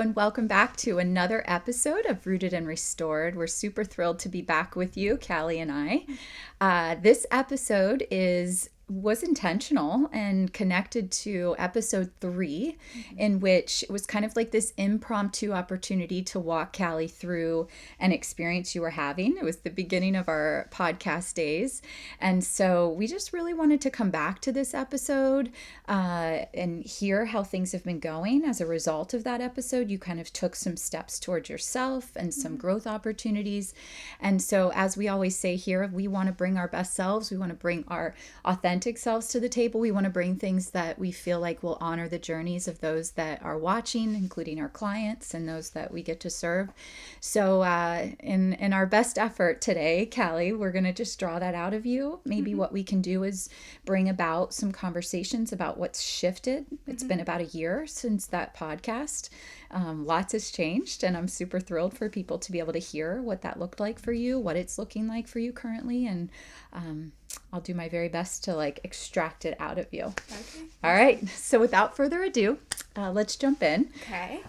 and welcome back to another episode of Rooted and Restored. We're super thrilled to be back with you, Callie and I. This episode was intentional and connected to episode 3, in which it was kind of like this impromptu opportunity to walk Callie through an experience you were having. It was the beginning of our podcast days. And so we just really wanted to come back to this episode and hear how things have been going as a result of that episode. You kind of took some steps towards yourself and some growth opportunities. And so, as we always say here, we want to bring our best selves. We want to bring our authentic selves to the table. We want to bring things that we feel like will honor the journeys of those that are watching, including our clients and those that we get to serve. So in our best effort today, Callie, we're going to just draw that out of you. Maybe what we can do is bring about some conversations about what's shifted. It's been about a year since that podcast. Lots has changed, and I'm super thrilled for people to be able to hear what that looked like for you, what it's looking like for you currently, and I'll do my very best to extract it out of you. Okay. All right. So without further ado, let's jump in. Okay.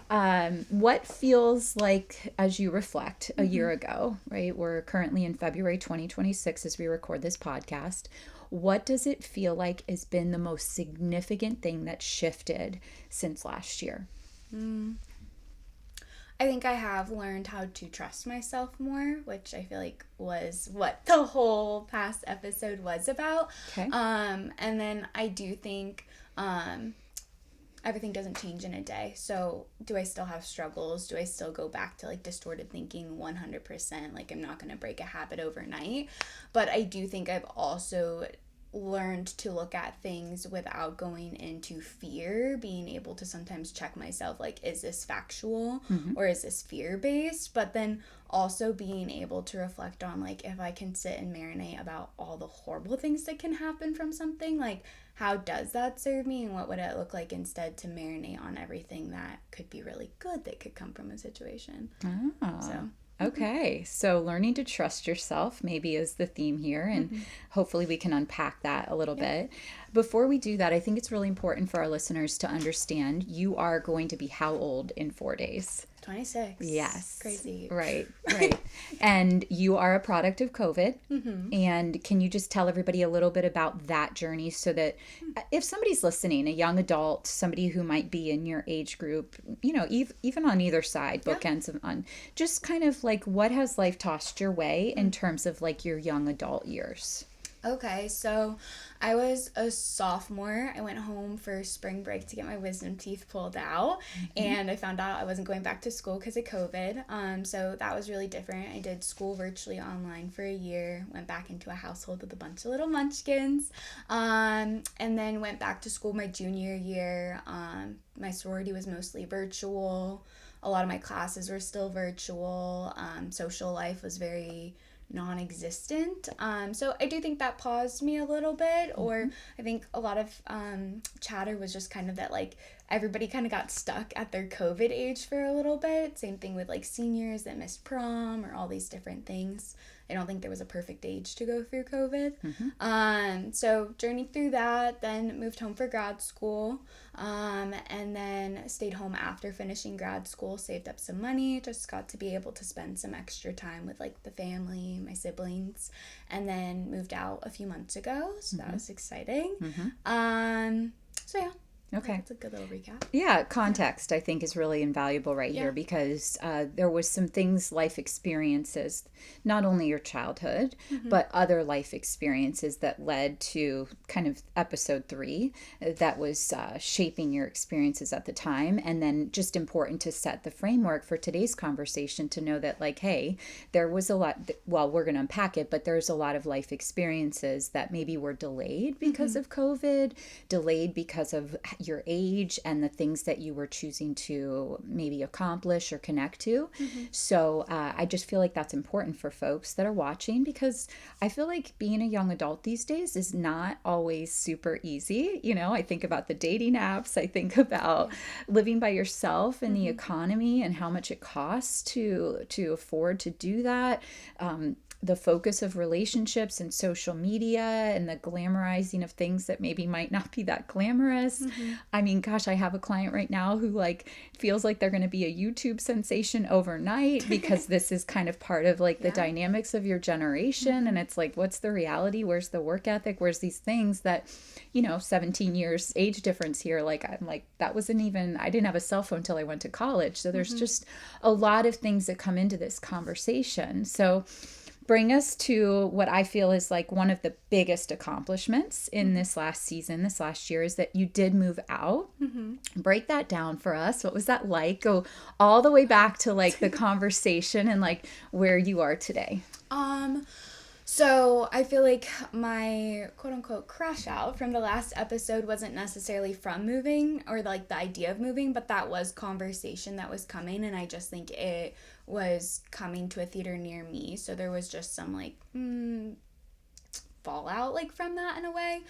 What feels like, as you reflect a year ago, right? We're currently in February 2026 as we record this podcast. What does it feel like has been the most significant thing that shifted since last year? I think I have learned how to trust myself more, which I feel like was what the whole past episode was about. Okay. And then I do think everything doesn't change in a day. So do I still have struggles? Do I still go back to distorted thinking 100%? I'm not going to break a habit overnight. But I do think I've also learned to look at things without going into fear, being able to sometimes check myself, is this factual or is this fear-based? But then also being able to reflect on, if I can sit and marinate about all the horrible things that can happen from something, how does that serve me, and what would it look like instead to marinate on everything that could be really good that could come from a situation. So Okay, so learning to trust yourself maybe is the theme here, and hopefully we can unpack that a little bit. Before we do that, I think it's really important for our listeners to understand you are going to be how old in 4 days? 26. Yes. Crazy. Right. And you are a product of COVID. And can you just tell everybody a little bit about that journey so that if somebody's listening, a young adult, somebody who might be in your age group, even on either side, bookends on just kind of what has life tossed your way in terms of your young adult years? Okay, so I was a sophomore. I went home for spring break to get my wisdom teeth pulled out, and I found out I wasn't going back to school because of COVID. So that was really different. I did school virtually online for a year, went back into a household with a bunch of little munchkins, and then went back to school my junior year. My sorority was mostly virtual. A lot of my classes were still virtual. Social life was very non-existent. So I do think that paused me a little bit, or I think a lot of chatter was just kind of that everybody kind of got stuck at their COVID age for a little bit. Same thing with seniors that missed prom or all these different things. I don't think there was a perfect age to go through COVID. So journeyed through that, then moved home for grad school, and then stayed home after finishing grad school, saved up some money, just got to be able to spend some extra time with the family, my siblings, and then moved out a few months ago. So that was exciting. So yeah. Okay. That's a good little recap. Yeah, context I think is really invaluable here because there was some things, life experiences, not only your childhood, but other life experiences that led to kind of episode 3 that was shaping your experiences at the time. And then just important to set the framework for today's conversation to know that hey, there was a lot, we're going to unpack it, but there's a lot of life experiences that maybe were delayed because of COVID, delayed because of your age and the things that you were choosing to maybe accomplish or connect to. So I just feel like that's important for folks that are watching, because I feel like being a young adult these days is not always super easy. I think about the dating apps. I think about living by yourself and the economy and how much it costs to afford to do that. The focus of relationships and social media and the glamorizing of things that maybe might not be that glamorous. I mean, gosh, I have a client right now who like feels like they're going to be a YouTube sensation overnight because this is kind of part of like the dynamics of your generation. And it's like, what's the reality? Where's the work ethic? Where's these things that, 17 years age difference here. Like, I'm like, that wasn't even, I didn't have a cell phone till I went to college. So there's just a lot of things that come into this conversation. So bring us to what I feel is like one of the biggest accomplishments in this last season, this last year, is that you did move out. Break that down for us. What was that like? Go all the way back to like the conversation and like where you are today. So I feel like my quote unquote crash out from the last episode wasn't necessarily from moving or like the idea of moving, but that was conversation that was coming, and I just think it was coming to a theater near me. So there was just some like fallout like from that in a way.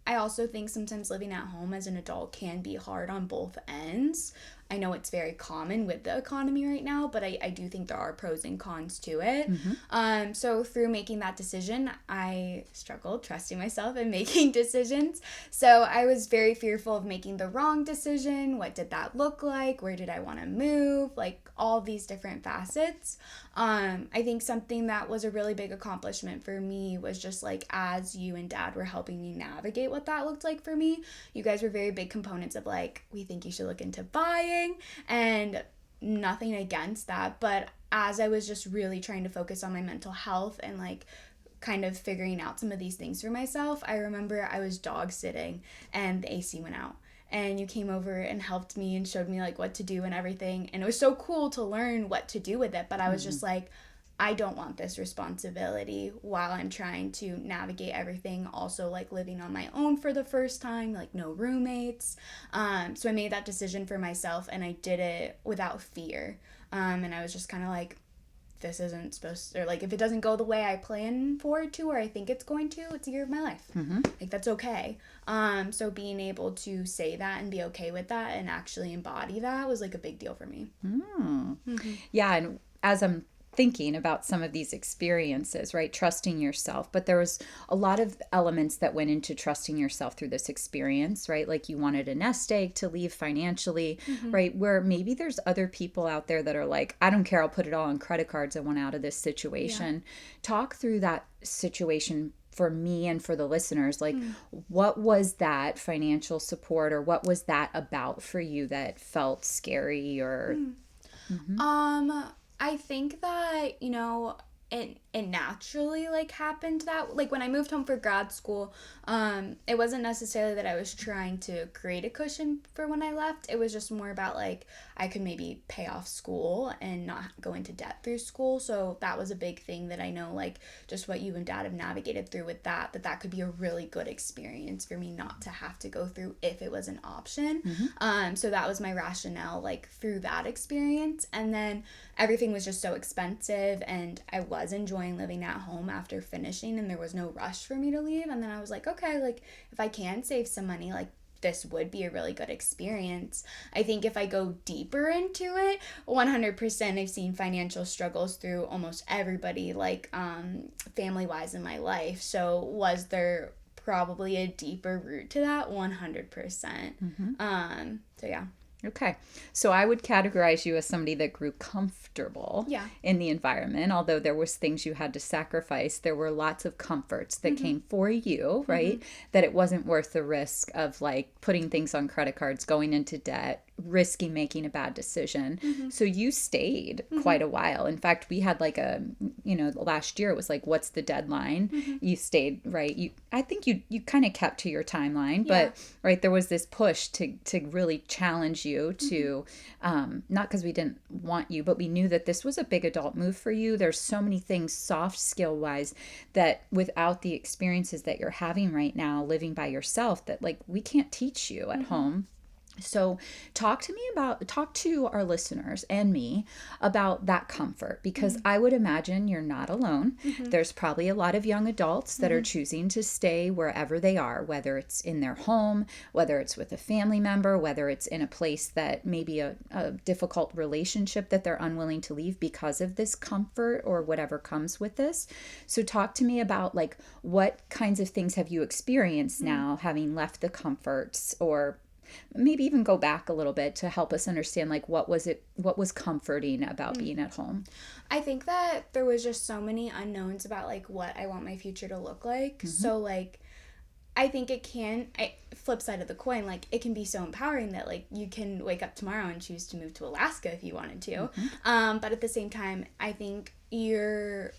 I also think sometimes living at home as an adult can be hard on both ends. I know it's very common with the economy right now, but I do think there are pros and cons to it. So through making that decision, I struggled trusting myself and making decisions. So I was very fearful of making the wrong decision. What did that look like? Where did I want to move? Like all these different facets. I think something that was a really big accomplishment for me was just like as you and Dad were helping me navigate what that looked like for me, you guys were very big components of like, we think you should look into buying, and nothing against that. But as I was just really trying to focus on my mental health and like kind of figuring out some of these things for myself, I remember I was dog sitting and the AC went out. And you came over and helped me and showed me like what to do and everything. And it was so cool to learn what to do with it. But I was just like, I don't want this responsibility while I'm trying to navigate everything. Also like living on my own for the first time, like no roommates. So I made that decision for myself, and I did it without fear. And I was just kind of like, this isn't supposed to, or like if it doesn't go the way I plan for it to or I think it's going to, it's a year of my life. Like that's okay. So being able to say that and be okay with that and actually embody that was like a big deal for me. Yeah, and as I'm thinking about some of these experiences, right? Trusting yourself. But there was a lot of elements that went into trusting yourself through this experience, right? Like you wanted a nest egg to leave financially, right? Where maybe there's other people out there that are like, I don't care, I'll put it all on credit cards. I want out of this situation. Talk through that situation for me and for the listeners. Like, what was that financial support, or what was that about for you that felt scary or... I think that, it naturally like happened that like when I moved home for grad school, it wasn't necessarily that I was trying to create a cushion for when I left. It was just more about like I could maybe pay off school and not go into debt through school. So that was a big thing that I know, like just what you and Dad have navigated through with that could be a really good experience for me not to have to go through if it was an option. So that was my rationale like through that experience. And then everything was just so expensive, and I was enjoying living at home after finishing, and there was no rush for me to leave. And then I was like, okay, like if I can save some money, like this would be a really good experience. I think if I go deeper into it, 100% I've seen financial struggles through almost everybody, like family-wise in my life. So was there probably a deeper root to that? 100%. So yeah. Okay. So I would categorize you as somebody that grew comfortable in the environment. Although there was things you had to sacrifice, there were lots of comforts that came for you, right? That it wasn't worth the risk of like putting things on credit cards, going into debt, risking making a bad decision. So you stayed quite a while. In fact, we had like last year it was like, what's the deadline? You stayed, right? I think you kind of kept to your timeline, but right, there was this push to really challenge you to, not because we didn't want you, but we knew that this was a big adult move for you. There's so many things soft skill wise that without the experiences that you're having right now, living by yourself, that like we can't teach you at home. So talk to our listeners and me about that comfort, because I would imagine you're not alone. There's probably a lot of young adults that are choosing to stay wherever they are, whether it's in their home, whether it's with a family member, whether it's in a place that maybe a difficult relationship that they're unwilling to leave because of this comfort or whatever comes with this. So talk to me about like what kinds of things have you experienced now having left the comforts, or maybe even go back a little bit to help us understand like what was comforting about being at home. I think that there was just so many unknowns about like what I want my future to look like. So like I think flip side of the coin, like it can be so empowering that like you can wake up tomorrow and choose to move to Alaska if you wanted to. But at the same time, I think you're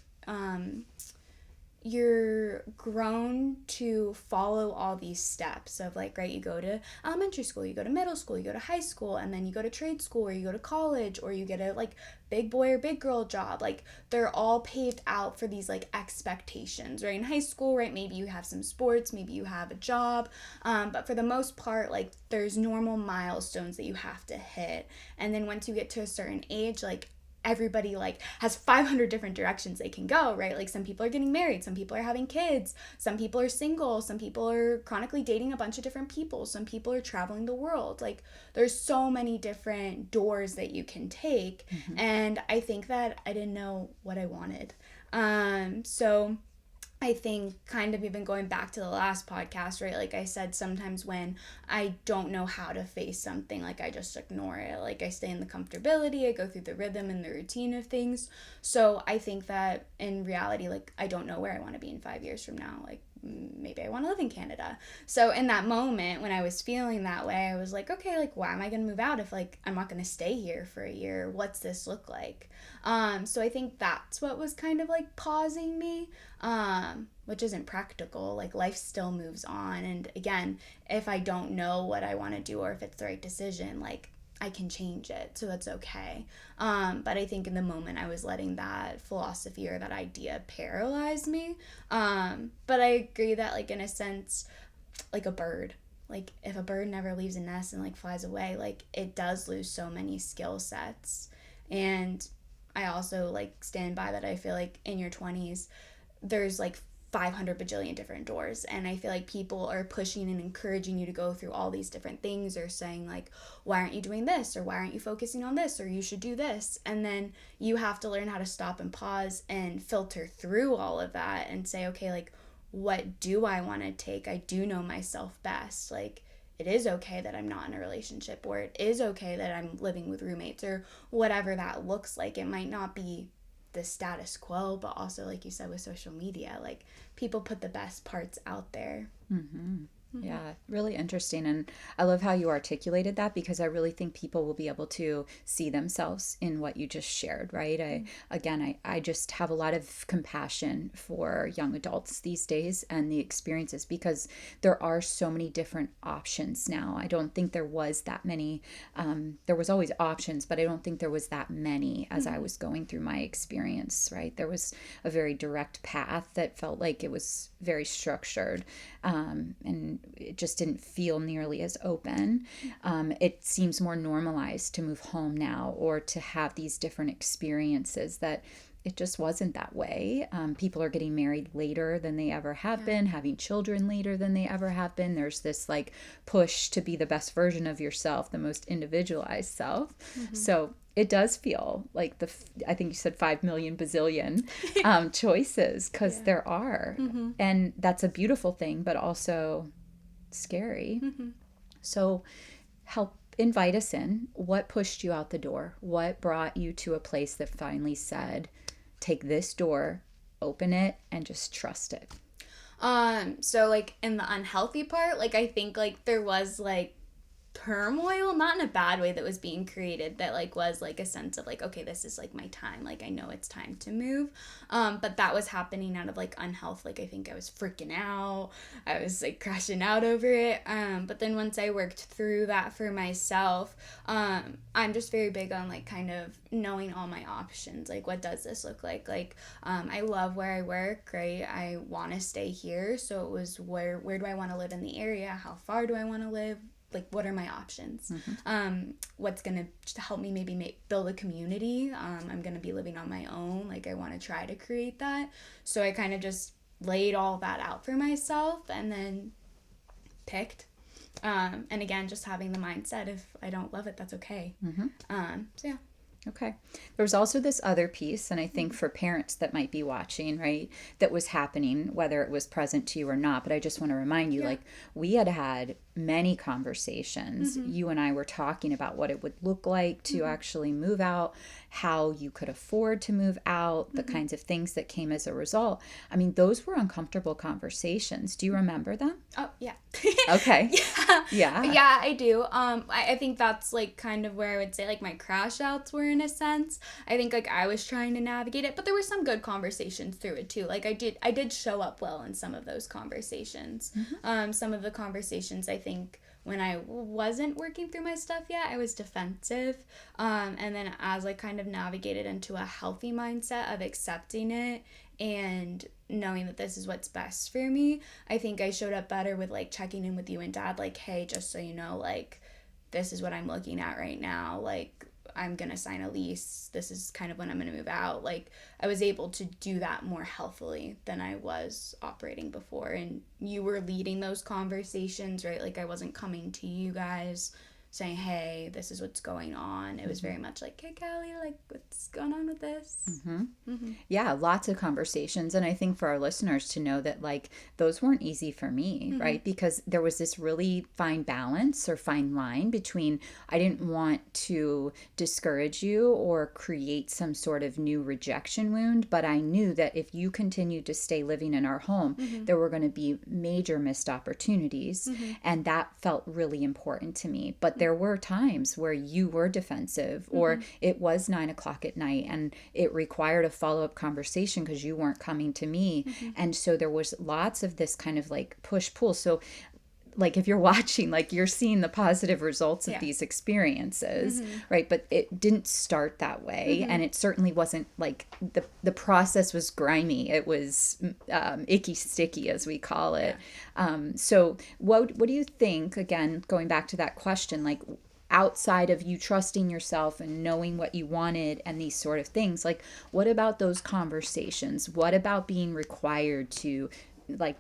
grown to follow all these steps of like, right, you go to elementary school, you go to middle school, you go to high school, and then you go to trade school, or you go to college, or you get a like big boy or big girl job. Like they're all paved out for these like expectations, right? In high school, right, maybe you have some sports, maybe you have a job, but for the most part, like there's normal milestones that you have to hit. And then once you get to a certain age, like everybody like has 500 different directions they can go, right? Like some people are getting married, some people are having kids, some people are single, some people are chronically dating a bunch of different people, some people are traveling the world. Like there's so many different doors that you can take. And I think that I didn't know what I wanted. So I think kind of even going back to the last podcast, right? Like I said, sometimes when I don't know how to face something, like I just ignore it. Like I stay in the comfortability, I go through the rhythm and the routine of things. So I think that in reality, like I don't know where I want to be in 5 years from now. Like maybe I want to live in Canada. So in that moment when I was feeling that way, I was like, okay, like why am I going to move out if like I'm not going to stay here for a year? What's this look like? So I think that's what was kind of like pausing me, which isn't practical. Like life still moves on. And again, if I don't know what I want to do or if it's the right decision, like I can change it. So that's okay. But I think in the moment I was letting that philosophy or that idea paralyze me. But I agree that like in a sense, like a bird, like if a bird never leaves a nest and like flies away, like it does lose so many skill sets. And I also like stand by that. I feel like in your 20s, there's like 500 bajillion different doors, and I feel like people are pushing and encouraging you to go through all these different things, or saying like, why aren't you doing this, or why aren't you focusing on this, or you should do this. And then you have to learn how to stop and pause and filter through all of that and say, okay, like what do I want to take? I do know myself best. Like it is okay that I'm not in a relationship, or it is okay that I'm living with roommates, or whatever that looks like. It might not be the status quo, but also like you said with social media, like people put the best parts out there. Yeah, really interesting. And I love how you articulated that, because I really think people will be able to see themselves in what you just shared, right? I just have a lot of compassion for young adults these days and the experiences, because there are so many different options now. I don't think there was that many. There was always options, but I don't think there was that many as I was going through my experience, right? There was a very direct path that felt like it was very structured, and it just didn't feel nearly as open. It seems more normalized to move home now, or to have these different experiences, that it just wasn't that way. People are getting married later than they ever have been, having children later than they ever have been. There's this like push to be the best version of yourself, the most individualized self. So it does feel like I think you said 5 million bazillion choices, because there are. And that's a beautiful thing, but also scary. So help invite us in. What pushed you out the door? What brought you to a place that finally said, take this door, open it, and just trust it? So like in the unhealthy part, like I think like there was like turmoil, not in a bad way, that was being created, that like was like a sense of like, okay, this is like my time, like I know it's time to move. But that was happening out of like unhealth. Like I think I was freaking out, I was like crashing out over it. But then once I worked through that for myself, I'm just very big on like kind of knowing all my options. Like what does this look like? Like I love where I work, right? I want to stay here. So it was where do I want to live in the area? How far do I want to live? like, what are my options? What's going to help me maybe build a community? I'm going to be living on my own. Like, I want to try to create that. So I kind of just laid all that out for myself and then picked. And again, just having the mindset, if I don't love it, that's okay. So yeah. Okay. There was also this other piece, and I think for parents that might be watching, right, that was happening, whether it was present to you or not, but I just want to remind you, like, we had many conversations. You and I were talking about what it would look like to actually move out, how you could afford to move out, the kinds of things that came as a result. I mean, those were uncomfortable conversations. Do you remember them? Oh, yeah. Okay. Yeah, I do. I think that's, like, kind of where I would say, like, my crash outs were, in a sense. I think, like, I was trying to navigate it, but there were some good conversations through it too. Like, I did show up well in some of those conversations. Some of the conversations, I think, when I wasn't working through my stuff yet, I was defensive. And then as I kind of navigated into a healthy mindset of accepting it and knowing that this is what's best for me, I think I showed up better with, like, checking in with you and Dad, like, hey, just so you know, like, this is what I'm looking at right now. Like, I'm going to sign a lease. This is kind of when I'm going to move out. Like, I was able to do that more healthily than I was operating before. And you were leading those conversations, right? Like, I wasn't coming to you guys saying, hey, this is what's going on. It was very much like, hey, Callie, like, what's going on with this? Yeah, lots of conversations. And I think for our listeners to know that, like, those weren't easy for me, right? Because there was this really fine balance or fine line between, I didn't want to discourage you or create some sort of new rejection wound, but I knew that if you continued to stay living in our home, there were going to be major missed opportunities. And that felt really important to me. But there were times where you were defensive or it was 9 o'clock at night and it required a follow-up conversation because you weren't coming to me. And so there was lots of this kind of, like, push-pull. So, like, if you're watching, like, you're seeing the positive results of these experiences, right? But it didn't start that way. And it certainly wasn't, like, the process was grimy. It was icky sticky, as we call it. So what do you think, again, going back to that question, like, outside of you trusting yourself and knowing what you wanted and these sort of things, like, what about those conversations? What about being required to, like,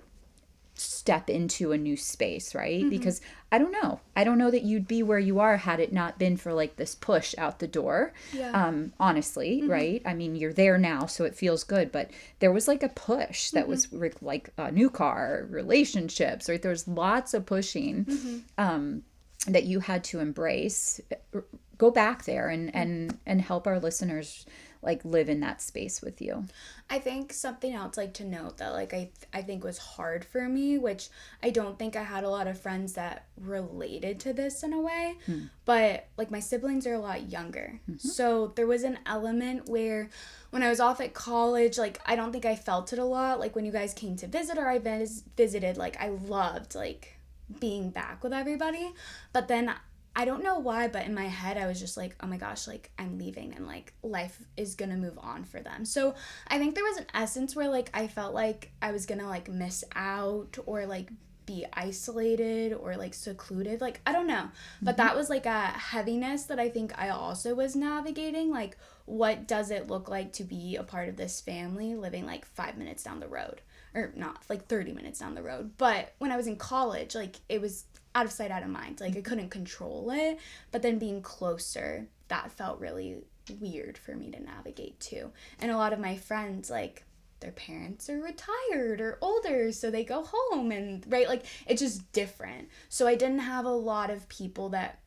step into a new space, right? Because I don't know that you'd be where you are had it not been for, like, this push out the door. Honestly, right? I mean, you're there now, so it feels good, but there was, like, a push that was like a new car, relationships, right? There's lots of pushing that you had to embrace. Go back there and help our listeners, like, live in that space with you. I think something else, like, to note that, like, I think was hard for me, which I don't think I had a lot of friends that related to this in a way, but, like, my siblings are a lot younger. So there was an element where when I was off at college, like, I don't think I felt it a lot. Like, when you guys came to visit or I visited, like, I loved, like, being back with everybody. But then I don't know why, but in my head, I was just like, oh my gosh, like, I'm leaving and, like, life is gonna move on for them. So I think there was an essence where, like, I felt like I was gonna, like, miss out or, like, be isolated or, like, secluded. Like, I don't know. But that was, like, a heaviness that I think I also was navigating. Like, what does it look like to be a part of this family living, like, 5 minutes down the road? Or not, like, 30 minutes down the road. But when I was in college, like, it was out of sight, out of mind. Like, I couldn't control it. But then being closer, that felt really weird for me to navigate too. And a lot of my friends, like, their parents are retired or older, so they go home and, right, like, it's just different. So I didn't have a lot of people that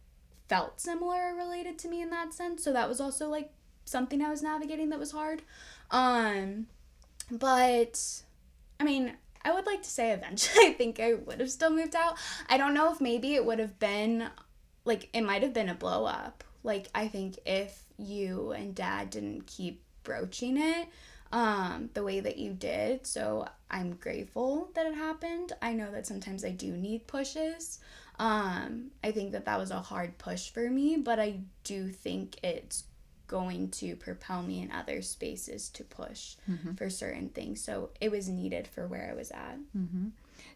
felt similar or related to me in that sense. So that was also, like, something I was navigating that was hard. But I mean, I would like to say eventually I think I would have still moved out. I don't know if maybe it would have been, like, it might have been a blow up. Like, I think if you and Dad didn't keep broaching it the way that you did. So I'm grateful that it happened. I know that sometimes I do need pushes. I think that was a hard push for me, but I do think it's going to propel me in other spaces to push for certain things. So it was needed for where I was at.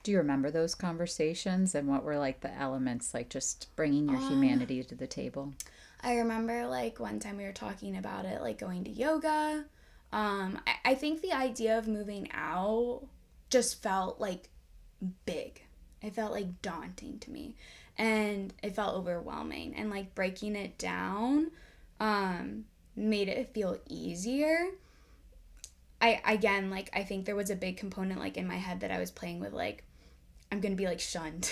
Do you remember those conversations and what were like the elements, like just bringing your Um, humanity to the table? I remember like one time we were talking about it, like going to yoga. I think the idea of moving out just felt like big. It felt like daunting to me, and it felt overwhelming. And like breaking it down, made it feel easier. I again like I think there was a big component like in my head that I was playing with like I'm gonna be like shunned.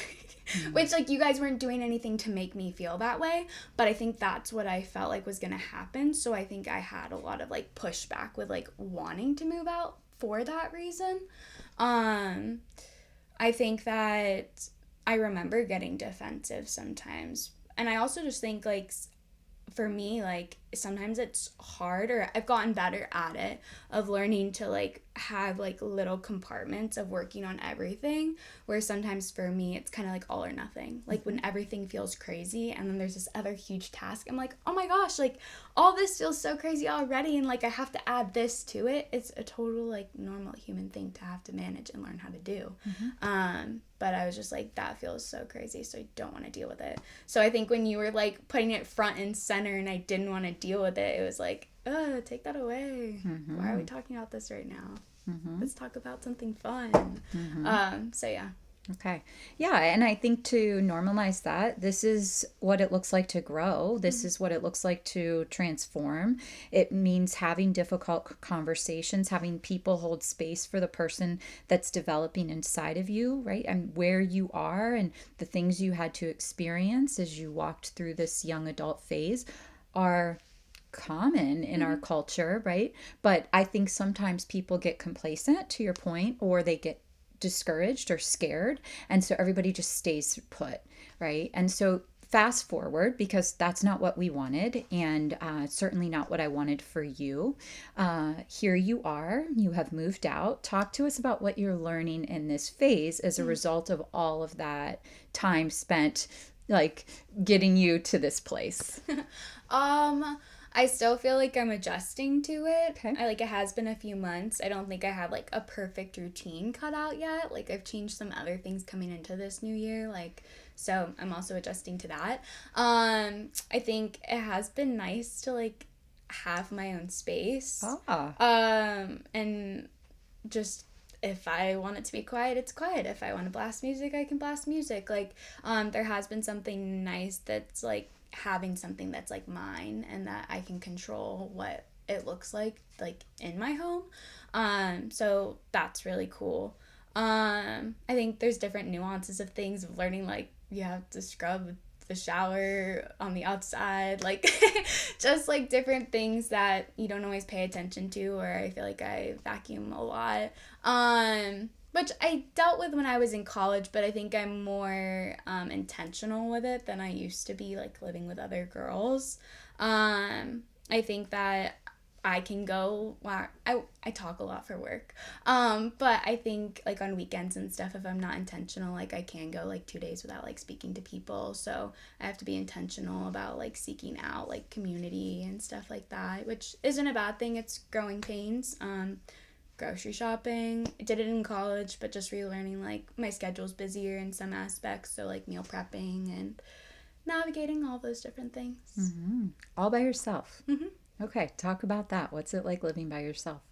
Which like you guys weren't doing anything to make me feel that way, but I think that's what I felt like was gonna happen. So I think I had a lot of like pushback with like wanting to move out for that reason. Um I think that I remember getting defensive sometimes. And I also just think like for me like sometimes it's hard, or I've gotten better at it, of learning to like have like little compartments of working on everything, where sometimes for me it's kind of like all or nothing, like when everything feels crazy and then there's this other huge task, I'm like, oh my gosh, like all this feels so crazy already and like I have to add this to it. It's a total like normal human thing to have to manage and learn how to do. But I was just like, that feels so crazy, so I don't want to deal with it. So I think when you were like putting it front and center and I didn't want to deal with it, it was like, take that away. Why are we talking about this right now? Let's talk about something fun. So yeah. Okay. Yeah. And I think to normalize that, this is what it looks like to grow. This is what it looks like to transform. It means having difficult conversations, having people hold space for the person that's developing inside of you, right? And where you are and the things you had to experience as you walked through this young adult phase are common in our culture, right? But I think sometimes people get complacent, to your point, or they get discouraged or scared, and so everybody just stays put, right? And so fast forward, because that's not what we wanted, and certainly not what I wanted for you. Here you are, you have moved out. Talk to us about what you're learning in this phase as a result of all of that time spent like getting you to this place. Um, I still feel like I'm adjusting to it. Okay. I like it has been a few months. I don't think I have like a perfect routine cut out yet. Like I've changed some other things coming into this new year, like so I'm also adjusting to that. I think it has been nice to like have my own space. Ah. And just if I want it to be quiet, it's quiet. If I want to blast music, I can blast music. Like, there has been something nice that's like having something that's like mine and that I can control what it looks like in my home. So that's really cool. I think there's different nuances of things of learning, like you have to scrub the shower on the outside, like just like different things that you don't always pay attention to, or I feel like I vacuum a lot. Which I dealt with when I was in college, but I think I'm more intentional with it than I used to be, like living with other girls. I think that I can go, wow, I talk a lot for work. But I think like on weekends and stuff, if I'm not intentional, like I can go like 2 days without like speaking to people. So I have to be intentional about like seeking out like community and stuff like that, which isn't a bad thing. It's growing pains. Grocery shopping, I did it in college, but just relearning like my schedule's busier in some aspects. So like meal prepping and navigating all those different things. All by yourself. Okay, talk about that. What's it like living by yourself?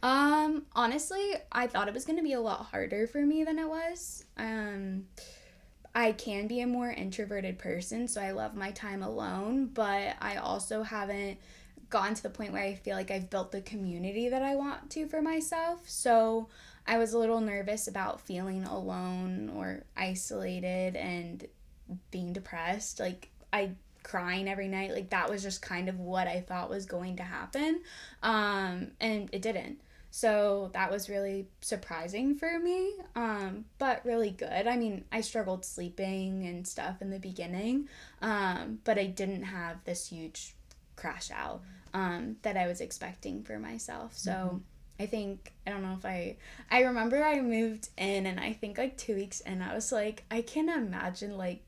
Honestly, I thought it was going to be a lot harder for me than it was. I can be a more introverted person, so I love my time alone, but I also haven't gotten to the point where I feel like I've built the community that I want to for myself. So I was a little nervous about feeling alone or isolated and being depressed. Like I crying every night, like that was just kind of what I thought was going to happen, and it didn't. So that was really surprising for me, but really good. I mean, I struggled sleeping and stuff in the beginning, but I didn't have this huge crash out that I was expecting for myself. So I think, I don't know if I remember I moved in, and I think like 2 weeks in, I was like, I can't imagine like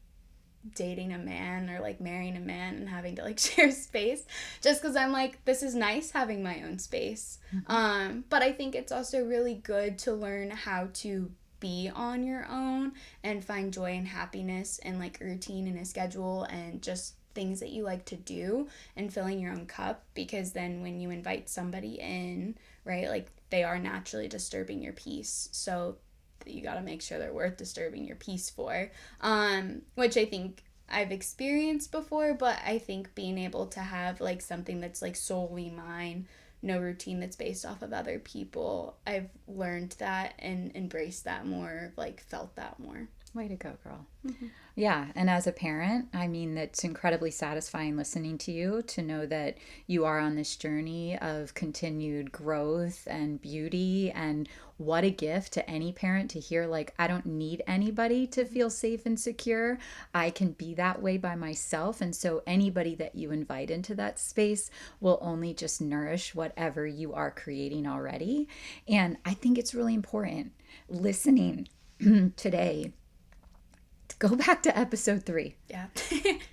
dating a man or like marrying a man and having to like share space, just because I'm like, this is nice having my own space. But I think it's also really good to learn how to be on your own and find joy and happiness and like routine and a schedule and just things that you like to do and filling your own cup, because then when you invite somebody in, right, like they are naturally disturbing your peace, so you got to make sure they're worth disturbing your peace for, which I think I've experienced before. But I think being able to have like something that's like solely mine, no routine that's based off of other people, I've learned that and embraced that more, like felt that more. Way to go, girl. Mm-hmm. Yeah. And as a parent, I mean, it's incredibly satisfying listening to you to know that you are on this journey of continued growth and beauty. And what a gift to any parent to hear, like, I don't need anybody to feel safe and secure. I can be that way by myself. And so anybody that you invite into that space will only just nourish whatever you are creating already. And I think it's really important listening today. Go back to episode 3. Yeah.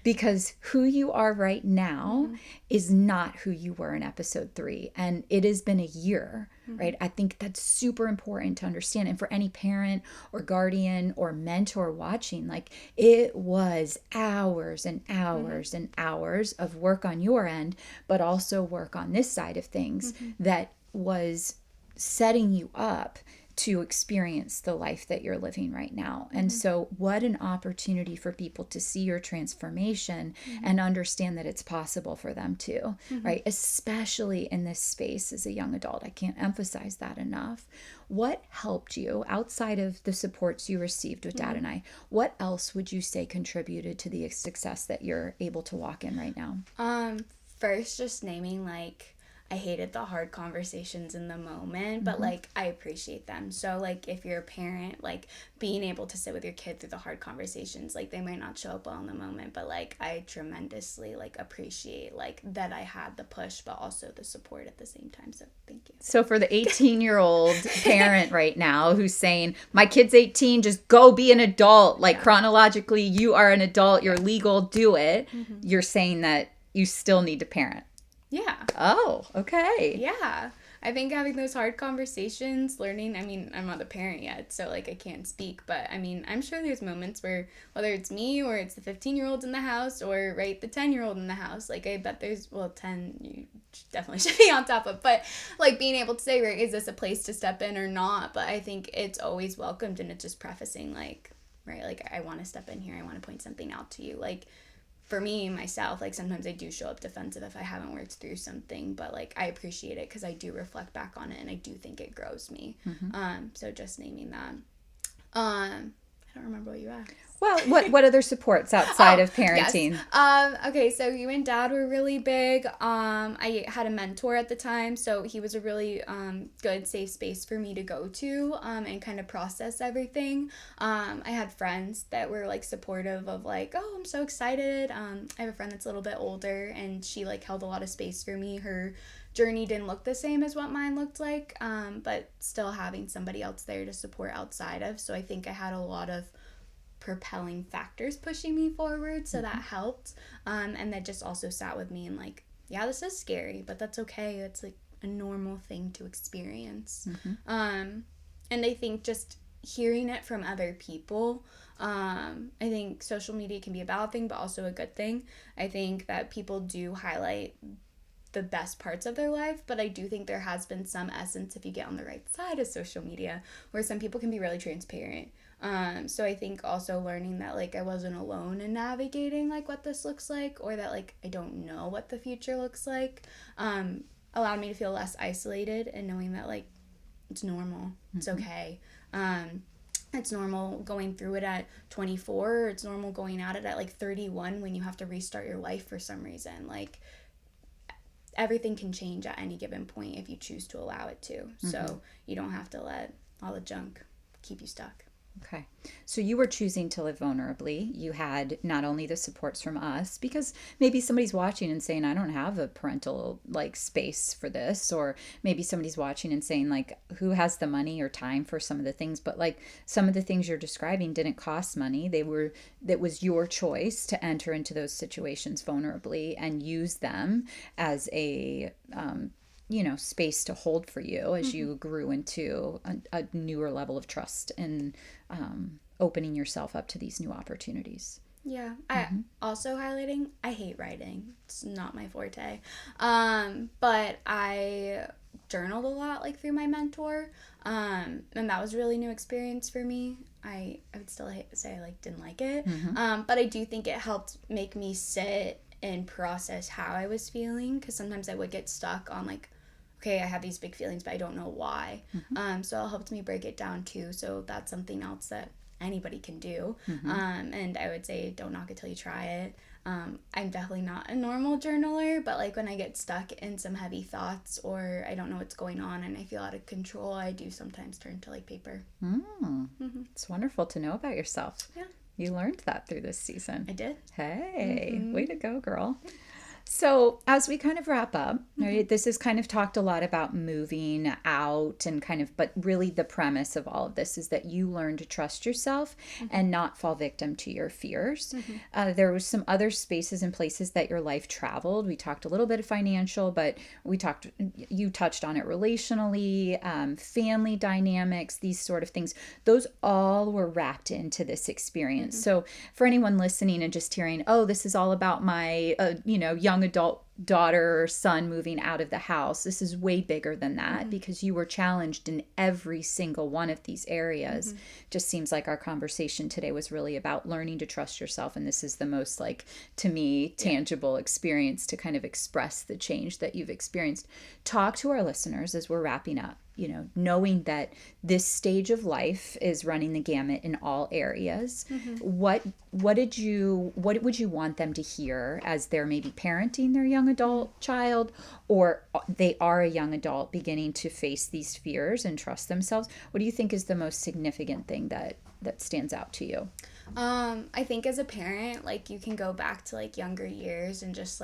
Because who you are right now is not who you were in episode 3. And it has been a year, right? I think that's super important to understand. And for any parent or guardian or mentor watching, like it was hours and hours and hours of work on your end, but also work on this side of things that was setting you up to experience the life that you're living right now. And so what an opportunity for people to see your transformation and understand that it's possible for them too, right? Especially in this space as a young adult. I can't emphasize that enough. What helped you outside of the supports you received with Dad and I? What else would you say contributed to the success that you're able to walk in right now? First, just naming like, I hated the hard conversations in the moment, but like I appreciate them. So like if you're a parent, like being able to sit with your kid through the hard conversations, like they might not show up well in the moment, but like I tremendously like appreciate like that I had the push, but also the support at the same time. So thank you. So for the 18-year-old parent right now who's saying, my kid's 18, just go be an adult. Like chronologically, you are an adult, you're legal, do it. You're saying that you still need to parent. Yeah. Oh, okay. Yeah. I think having those hard conversations, learning, I mean, I'm not a parent yet, so, like, I can't speak, but, I mean, I'm sure there's moments where, whether it's me or it's the 15-year-old in the house or, right, the 10-year-old in the house, like, I bet there's, well, 10, you definitely should be on top of, but, like, being able to say, right, is this a place to step in or not? But I think it's always welcomed, and it's just prefacing, like, right, like, I want to step in here, I want to point something out to you, like, for me, myself, like, sometimes I do show up defensive if I haven't worked through something, but, like, I appreciate it because I do reflect back on it, and I do think it grows me. So just naming that. I don't remember what you asked. Well, what other supports outside of parenting? Yes. Okay, so you and Dad were really big. I had a mentor at the time, so he was a really good, safe space for me to go to and kind of process everything. I had friends that were, like, supportive of, like, oh, I'm so excited. I have a friend that's a little bit older, and she, like, held a lot of space for me. Her journey didn't look the same as what mine looked like, but still having somebody else there to support outside of. So I think I had a lot of propelling factors pushing me forward, so that helped, and that just also sat with me and like, yeah, this is scary, but that's okay, it's like a normal thing to experience. And I think just hearing it from other people, I think social media can be a bad thing but also a good thing. I think that people do highlight the best parts of their life, but I do think there has been some essence, if you get on the right side of social media, where some people can be really transparent. So I think also learning that, like, I wasn't alone in navigating, like, what this looks like, or that, like, I don't know what the future looks like, allowed me to feel less isolated, and knowing that, like, it's normal. It's okay. It's normal going through it at 24, or it's normal going at it at, like, 31 when you have to restart your life for some reason. Like, everything can change at any given point if you choose to allow it to. So you don't have to let all the junk keep you stuck. Okay. So you were choosing to live vulnerably. You had not only the supports from us, because maybe somebody's watching and saying, I don't have a parental like space for this, or maybe somebody's watching and saying like, who has the money or time for some of the things, but like some of the things you're describing didn't cost money. That was your choice to enter into those situations vulnerably and use them as a space to hold for you as you grew into a newer level of trust and opening yourself up to these new opportunities. Yeah. I also highlighting, I hate writing. It's not my forte. But I journaled a lot like through my mentor. And that was a really new experience for me. I would still say I like didn't like it. But I do think it helped make me sit and process how I was feeling, because sometimes I would get stuck on like, okay, I have these big feelings, but I don't know why. So it helped me break it down too. So that's something else that anybody can do. And I would say don't knock it till you try it. I'm definitely not a normal journaler, but like when I get stuck in some heavy thoughts or I don't know what's going on and I feel out of control, I do sometimes turn to like paper. It's wonderful to know about yourself. Yeah. You learned that through this season. I did. Hey, way to go, girl. So as we kind of wrap up, right, this is kind of talked a lot about moving out and kind of, but really the premise of all of this is that you learn to trust yourself and not fall victim to your fears. There was some other spaces and places that your life traveled. We talked a little bit of financial, but you touched on it relationally, family dynamics, these sort of things. Those all were wrapped into this experience. So for anyone listening and just hearing, oh, this is all about my, young adult daughter or son moving out of the house. This is way bigger than that because you were challenged in every single one of these areas. Just seems like our conversation today was really about learning to trust yourself. And this is the most to me, tangible experience to kind of express the change that you've experienced. Talk to our listeners as we're wrapping up, knowing that this stage of life is running the gamut in all areas. What would you want them to hear as they're maybe parenting their young adult child, or they are a young adult beginning to face these fears and trust themselves? What do you think is the most significant thing that stands out to you? I think as a parent, you can go back to younger years and just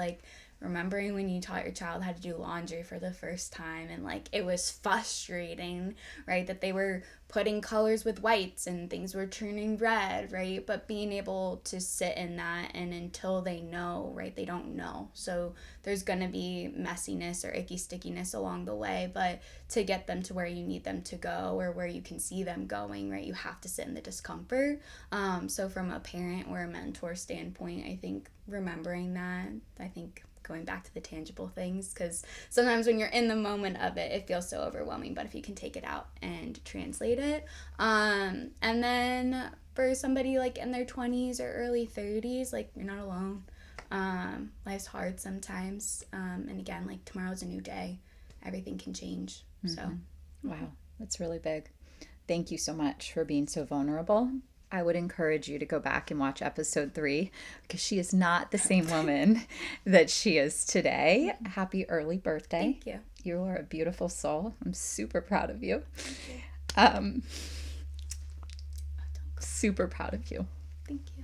remembering when you taught your child how to do laundry for the first time and it was frustrating, right, that they were putting colors with whites and things were turning red, right, but being able to sit in that, and until they know, right, they don't know, so there's gonna be messiness or icky stickiness along the way, but to get them to where you need them to go or where you can see them going, right, you have to sit in the discomfort. So from a parent or a mentor standpoint, I think remembering that, going back to the tangible things, because sometimes when you're in the moment of it, it feels so overwhelming, but if you can take it out and translate it. And then for somebody in their 20s or early 30s, you're not alone. Life's hard sometimes. And again, tomorrow's a new day. Everything can change. So. Wow, that's really big. Thank you so much for being so vulnerable. I would encourage you to go back and watch episode 3 because she is not the same woman that she is today. Happy early birthday. Thank you. You are a beautiful soul. I'm super proud of you. Super proud of you. Thank you.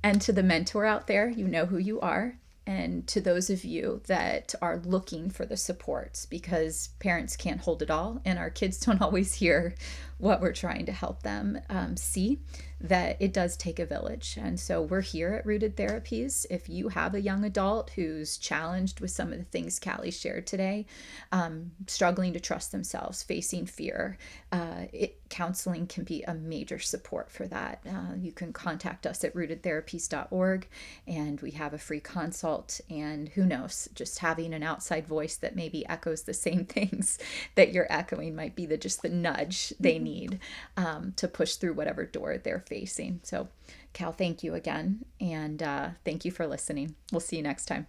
And to the mentor out there, you know who you are. And to those of you that are looking for the supports, because parents can't hold it all and our kids don't always hear what we're trying to help them see, that it does take a village. And so we're here at Rooted Therapies. If you have a young adult who's challenged with some of the things Callie shared today, struggling to trust themselves, facing fear, counseling can be a major support for that. You can contact us at rootedtherapies.org, and we have a free consult. And who knows, just having an outside voice that maybe echoes the same things that you're echoing might be just the nudge they need to push through whatever door they're facing. So, Cal, thank you again, and thank you for listening. We'll see you next time.